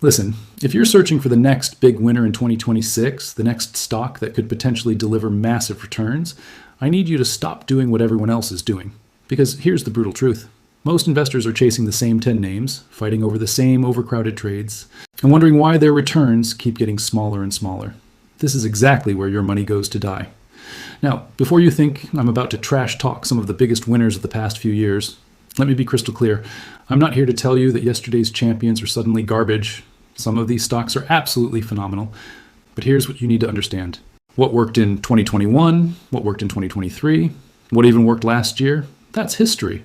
Listen, if you're searching for the next big winner in 2026, the next stock that could potentially deliver massive returns, I need you to stop doing what everyone else is doing. Because here's the brutal truth. Most investors are chasing the same 10 names, fighting over the same overcrowded trades, and wondering why their returns keep getting smaller and smaller. This is exactly where your money goes to die. Now, before you think I'm about to trash talk some of the biggest winners of the past few years, let me be crystal clear. I'm not here to tell you that yesterday's champions are suddenly garbage. Some of these stocks are absolutely phenomenal. But here's what you need to understand. What worked in 2021, what worked in 2023, what even worked last year, that's history.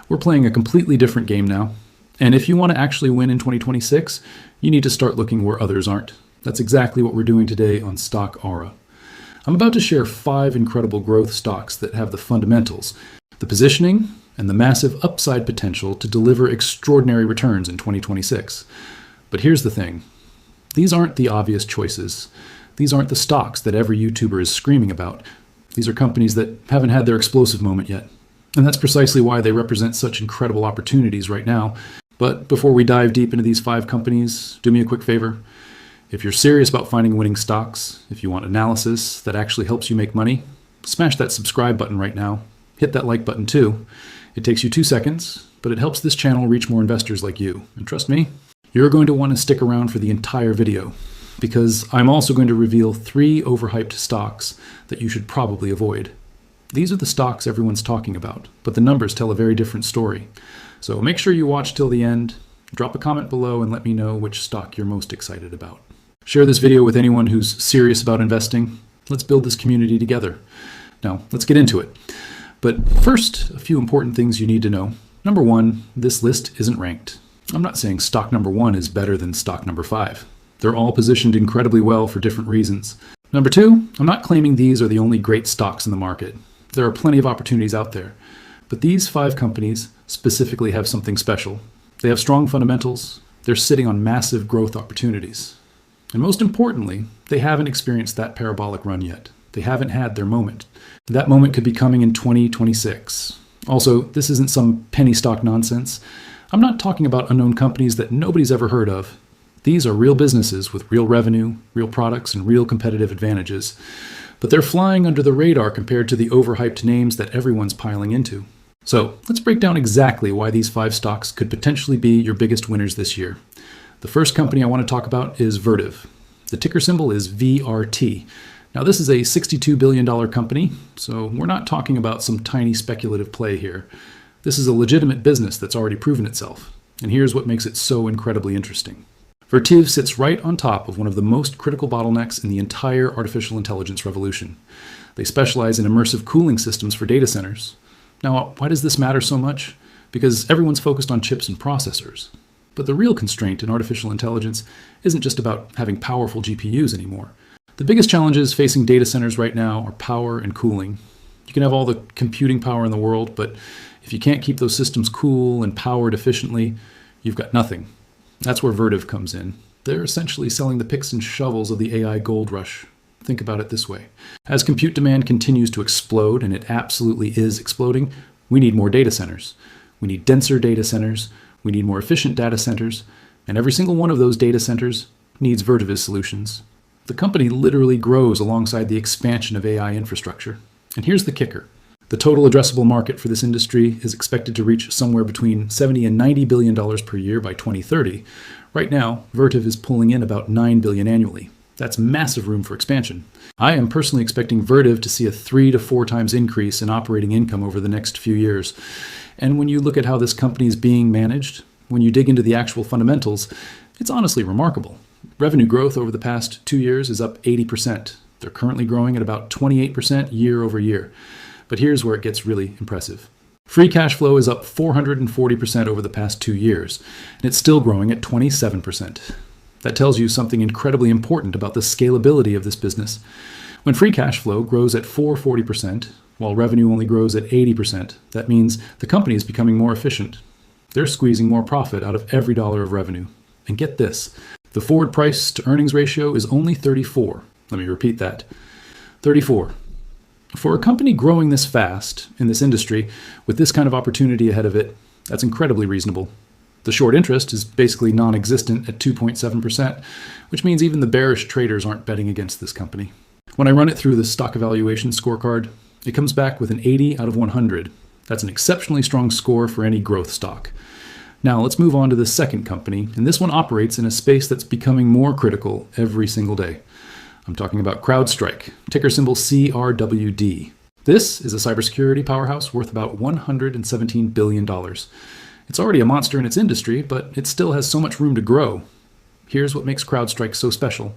We're playing a completely different game now. And if you want to actually win in 2026, you need to start looking where others aren't. That's exactly what we're doing today on Stock Aura. I'm about to share 5 incredible growth stocks that have the fundamentals, the positioning, and the massive upside potential to deliver extraordinary returns in 2026. But here's the thing. These aren't the obvious choices. These aren't the stocks that every YouTuber is screaming about. These are companies that haven't had their explosive moment yet. And that's precisely why they represent such incredible opportunities right now. But before we dive deep into these 5 companies, do me a quick favor. If you're serious about finding winning stocks, if you want analysis that actually helps you make money, smash that subscribe button right now. Hit that like button too. It takes you 2 seconds, but it helps this channel reach more investors like you. And trust me, you're going to want to stick around for the entire video, because I'm also going to reveal 3 overhyped stocks that you should probably avoid. These are the stocks everyone's talking about, but the numbers tell a very different story. So make sure you watch till the end, drop a comment below, and let me know which stock you're most excited about. Share this video with anyone who's serious about investing. Let's build this community together. Now, let's get into it. But first, a few important things you need to know. Number 1, this list isn't ranked. I'm not saying stock number 1 is better than stock number 5. They're all positioned incredibly well for different reasons. Number 2, I'm not claiming these are the only great stocks in the market. There are plenty of opportunities out there. But these 5 companies specifically have something special. They have strong fundamentals. They're sitting on massive growth opportunities. And most importantly, they haven't experienced that parabolic run yet. They haven't had their moment. That moment could be coming in 2026. Also, this isn't some penny stock nonsense. I'm not talking about unknown companies that nobody's ever heard of. These are real businesses with real revenue, real products, and real competitive advantages. But they're flying under the radar compared to the overhyped names that everyone's piling into. So let's break down exactly why these 5 stocks could potentially be your biggest winners this year. The first company I want to talk about is Vertiv. The ticker symbol is VRT. Now, this is a $62 billion company, so we're not talking about some tiny speculative play here. This is a legitimate business that's already proven itself. And here's what makes it so incredibly interesting. Vertiv sits right on top of one of the most critical bottlenecks in the entire artificial intelligence revolution. They specialize in immersive cooling systems for data centers. Now, why does this matter so much? Because everyone's focused on chips and processors. But the real constraint in artificial intelligence isn't just about having powerful GPUs anymore. The biggest challenges facing data centers right now are power and cooling. You can have all the computing power in the world, but if you can't keep those systems cool and powered efficiently, you've got nothing. That's where Vertiv comes in. They're essentially selling the picks and shovels of the AI gold rush. Think about it this way. As compute demand continues to explode, and it absolutely is exploding, we need more data centers. We need denser data centers. We need more efficient data centers. And every single one of those data centers needs Vertiv's solutions. The company literally grows alongside the expansion of AI infrastructure. And here's the kicker. The total addressable market for this industry is expected to reach somewhere between $70 and $90 billion per year by 2030. Right now, Vertiv is pulling in about $9 billion annually. That's massive room for expansion. I am personally expecting Vertiv to see a 3 to 4 times increase in operating income over the next few years. And when you look at how this company is being managed, when you dig into the actual fundamentals, it's honestly remarkable. Revenue growth over the past 2 years is up 80%. They're currently growing at about 28% year over year. But here's where it gets really impressive. Free cash flow is up 440% over the past 2 years, and it's still growing at 27%. That tells you something incredibly important about the scalability of this business. When free cash flow grows at 440%, while revenue only grows at 80%, that means the company is becoming more efficient. They're squeezing more profit out of every dollar of revenue. And get this, the forward price to earnings ratio is only 34. Let me repeat that. 34. For a company growing this fast in this industry, with this kind of opportunity ahead of it, that's incredibly reasonable. The short interest is basically non-existent at 2.7%, which means even the bearish traders aren't betting against this company. When I run it through the stock evaluation scorecard, it comes back with an 80 out of 100. That's an exceptionally strong score for any growth stock. Now let's move on to the second company, and this one operates in a space that's becoming more critical every single day. I'm talking about CrowdStrike, ticker symbol CRWD. This is a cybersecurity powerhouse worth about $117 billion. It's already a monster in its industry, but it still has so much room to grow. Here's what makes CrowdStrike so special.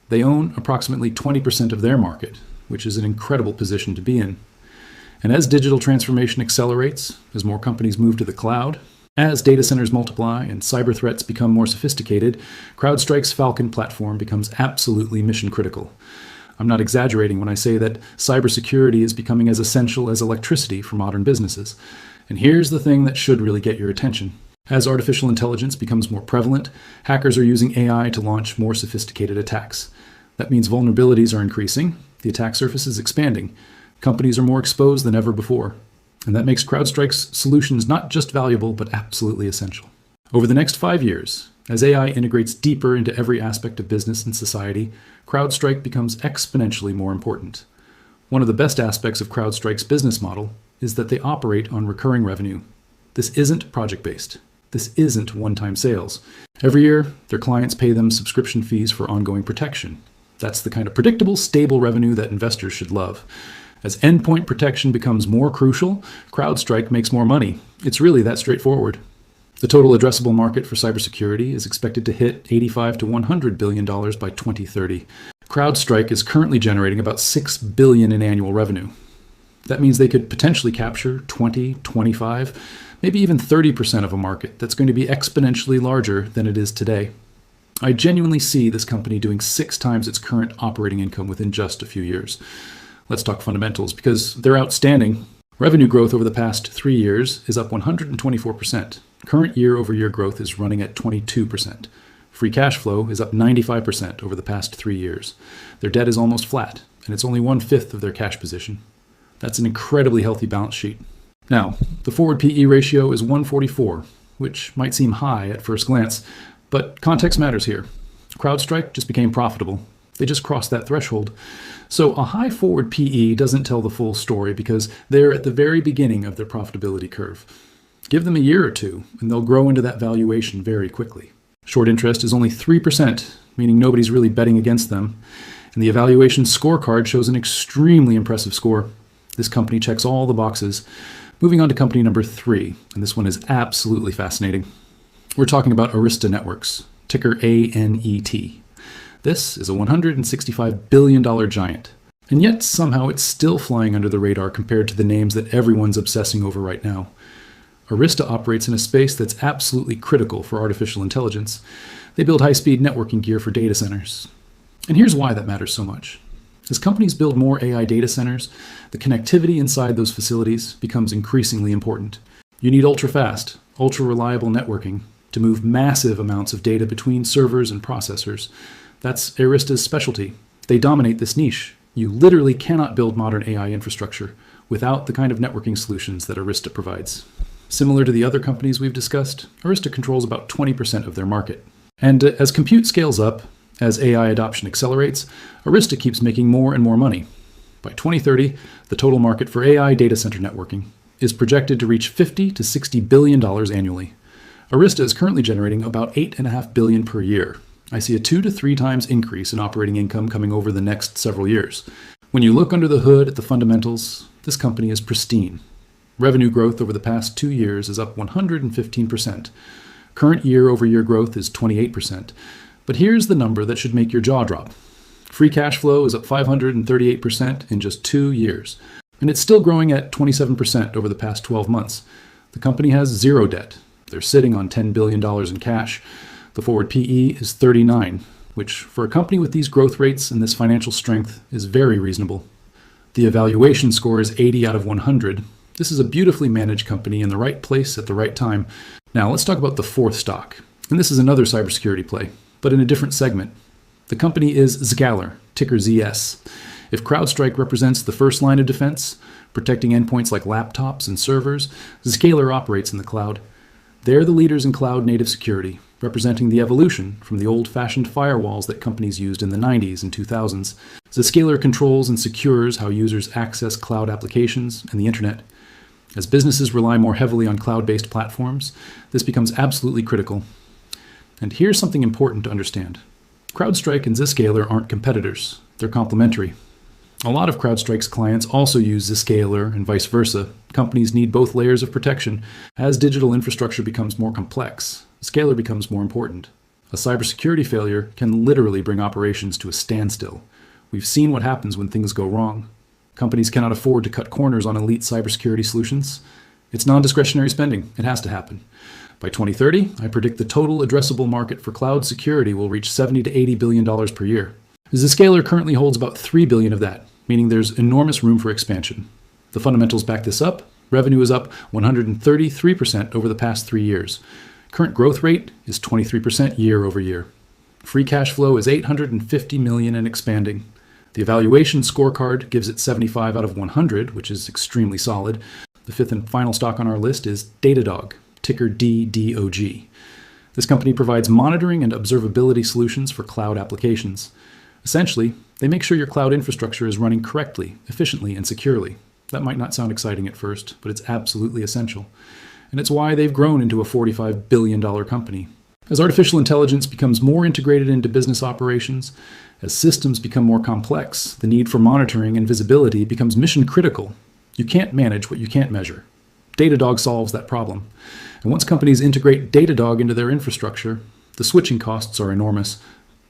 They own approximately 20% of their market, which is an incredible position to be in. And as digital transformation accelerates, as more companies move to the cloud, as data centers multiply and cyber threats become more sophisticated, CrowdStrike's Falcon platform becomes absolutely mission critical. I'm not exaggerating when I say that cybersecurity is becoming as essential as electricity for modern businesses. And here's the thing that should really get your attention. As artificial intelligence becomes more prevalent, hackers are using AI to launch more sophisticated attacks. That means vulnerabilities are increasing, the attack surface is expanding, companies are more exposed than ever before. And that makes CrowdStrike's solutions not just valuable, but absolutely essential. Over the next 5 years, as AI integrates deeper into every aspect of business and society, CrowdStrike becomes exponentially more important. One of the best aspects of CrowdStrike's business model is that they operate on recurring revenue. This isn't project-based. This isn't one-time sales. Every year, their clients pay them subscription fees for ongoing protection. That's the kind of predictable, stable revenue that investors should love. As endpoint protection becomes more crucial, CrowdStrike makes more money. It's really that straightforward. The total addressable market for cybersecurity is expected to hit $85 to $100 billion by 2030. CrowdStrike is currently generating about $6 billion in annual revenue. That means they could potentially capture 20, 25, maybe even 30% of a market that's going to be exponentially larger than it is today. I genuinely see this company doing 6 times its current operating income within just a few years. Let's talk fundamentals, because they're outstanding. Revenue growth over the past 3 years is up 124%. Current year-over-year growth is running at 22%. Free cash flow is up 95% over the past 3 years. Their debt is almost flat, and it's only 1/5 of their cash position. That's an incredibly healthy balance sheet. Now, the forward PE ratio is 144, which might seem high at first glance, but context matters here. CrowdStrike just became profitable. They just crossed that threshold. So a high forward PE doesn't tell the full story because they're at the very beginning of their profitability curve. Give them a year or two, and they'll grow into that valuation very quickly. Short interest is only 3%, meaning nobody's really betting against them. And the evaluation scorecard shows an extremely impressive score. This company checks all the boxes. Moving on to company number 3, and this one is absolutely fascinating. We're talking about Arista Networks, ticker ANET. This is a $165 billion giant, and yet somehow it's still flying under the radar compared to the names that everyone's obsessing over right now. Arista operates in a space that's absolutely critical for artificial intelligence. They build high-speed networking gear for data centers. And here's why that matters so much. As companies build more AI data centers, the connectivity inside those facilities becomes increasingly important. You need ultra-fast, ultra-reliable networking to move massive amounts of data between servers and processors. That's Arista's specialty. They dominate this niche. You literally cannot build modern AI infrastructure without the kind of networking solutions that Arista provides. Similar to the other companies we've discussed, Arista controls about 20% of their market. And as compute scales up, as AI adoption accelerates, Arista keeps making more and more money. By 2030, the total market for AI data center networking is projected to reach $50 to $60 billion annually. Arista is currently generating about $8.5 billion per year. I see a 2 to 3 times increase in operating income coming over the next several years. When you look under the hood at the fundamentals, this company is pristine. Revenue growth over the past 2 years is up 115%. Current year-over-year growth is 28%. But here's the number that should make your jaw drop. Free cash flow is up 538% in just 2 years. And it's still growing at 27% over the past 12 months. The company has 0 debt. They're sitting on $10 billion in cash. The forward PE is 39, which for a company with these growth rates and this financial strength is very reasonable. The evaluation score is 80 out of 100. This is a beautifully managed company in the right place at the right time. Now let's talk about the 4th stock. And this is another cybersecurity play, but in a different segment. The company is Zscaler, ticker ZS. If CrowdStrike represents the first line of defense, protecting endpoints like laptops and servers, Zscaler operates in the cloud. They're the leaders in cloud-native security, representing the evolution from the old-fashioned firewalls that companies used in the 90s and 2000s. Zscaler controls and secures how users access cloud applications and the internet. As businesses rely more heavily on cloud-based platforms, this becomes absolutely critical. And here's something important to understand. CrowdStrike and Zscaler aren't competitors. They're complementary. A lot of CrowdStrike's clients also use Zscaler and vice versa. Companies need both layers of protection. As digital infrastructure becomes more complex, Zscaler becomes more important. A cybersecurity failure can literally bring operations to a standstill. We've seen what happens when things go wrong. Companies cannot afford to cut corners on elite cybersecurity solutions. It's non-discretionary spending. It has to happen. By 2030, I predict the total addressable market for cloud security will reach $70 to $80 billion per year. Zscaler currently holds about $3 billion of that, meaning there's enormous room for expansion. The fundamentals back this up. Revenue is up 133% over the past 3 years. Current growth rate is 23% year over year. Free cash flow is $850 million and expanding. The evaluation scorecard gives it 75 out of 100, which is extremely solid. The fifth and final stock on our list is Datadog, ticker DDOG. This company provides monitoring and observability solutions for cloud applications. Essentially, they make sure your cloud infrastructure is running correctly, efficiently, and securely. That might not sound exciting at first, but it's absolutely essential. And it's why they've grown into a $45 billion company. As artificial intelligence becomes more integrated into business operations, as systems become more complex, the need for monitoring and visibility becomes mission critical. You can't manage what you can't measure. Datadog solves that problem. And once companies integrate Datadog into their infrastructure, the switching costs are enormous.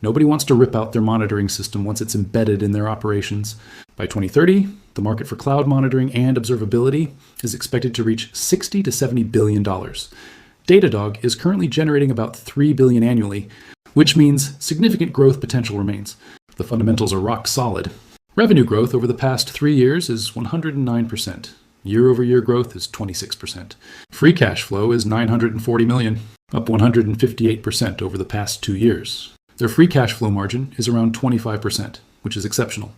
Nobody wants to rip out their monitoring system once it's embedded in their operations. By 2030, the market for cloud monitoring and observability is expected to reach $60 to $70 billion. Datadog is currently generating about $3 billion annually, which means significant growth potential remains. The fundamentals are rock solid. Revenue growth over the past 3 years is 109%. Year-over-year growth is 26%. Free cash flow is $940 million, up 158% over the past 2 years. Their free cash flow margin is around 25%, which is exceptional.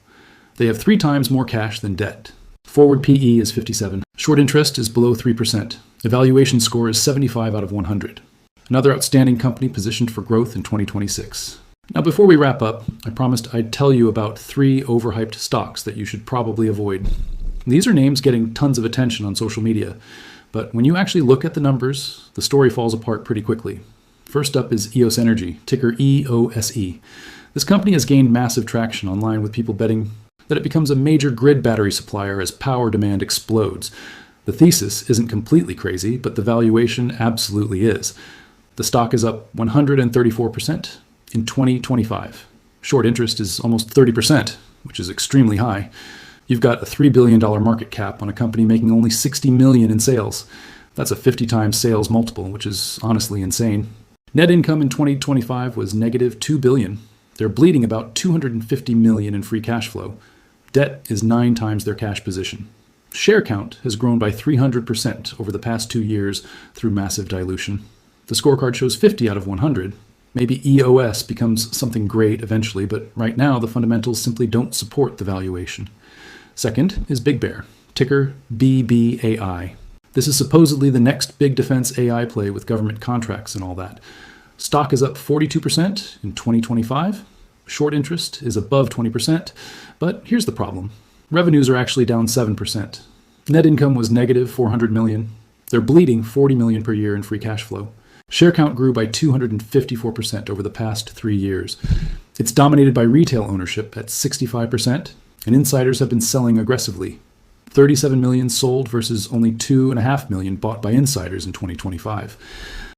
They have 3 times more cash than debt. Forward PE is 57. Short interest is below 3%. Evaluation score is 75 out of 100. Another outstanding company positioned for growth in 2026. Now, before we wrap up, I promised I'd tell you about 3 overhyped stocks that you should probably avoid. These are names getting tons of attention on social media, but when you actually look at the numbers, the story falls apart pretty quickly. First up is EOS Energy, ticker EOSE. This company has gained massive traction online with people betting that it becomes a major grid battery supplier as power demand explodes. The thesis isn't completely crazy, but the valuation absolutely is. The stock is up 134% in 2025. Short interest is almost 30%, which is extremely high. You've got a $3 billion market cap on a company making only $60 million in sales. That's a 50 times sales multiple, which is honestly insane. Net income in 2025 was negative $2 billion. They're bleeding about $250 million in free cash flow. Debt is 9 times their cash position. Share count has grown by 300% over the past 2 years through massive dilution. The scorecard shows 50 out of 100. Maybe EOS becomes something great eventually, but right now the fundamentals simply don't support the valuation. Second is Big Bear, ticker BBAI. This is supposedly the next big defense AI play with government contracts and all that. Stock is up 42% in 2025. Short interest is above 20%, but here's the problem. Revenues are actually down 7%. Net income was negative $400 million. They're bleeding $40 million per year in free cash flow. Share count grew by 254% over the past 3 years. It's dominated by retail ownership at 65%, and insiders have been selling aggressively. 37 million sold versus only 2.5 million bought by insiders in 2025.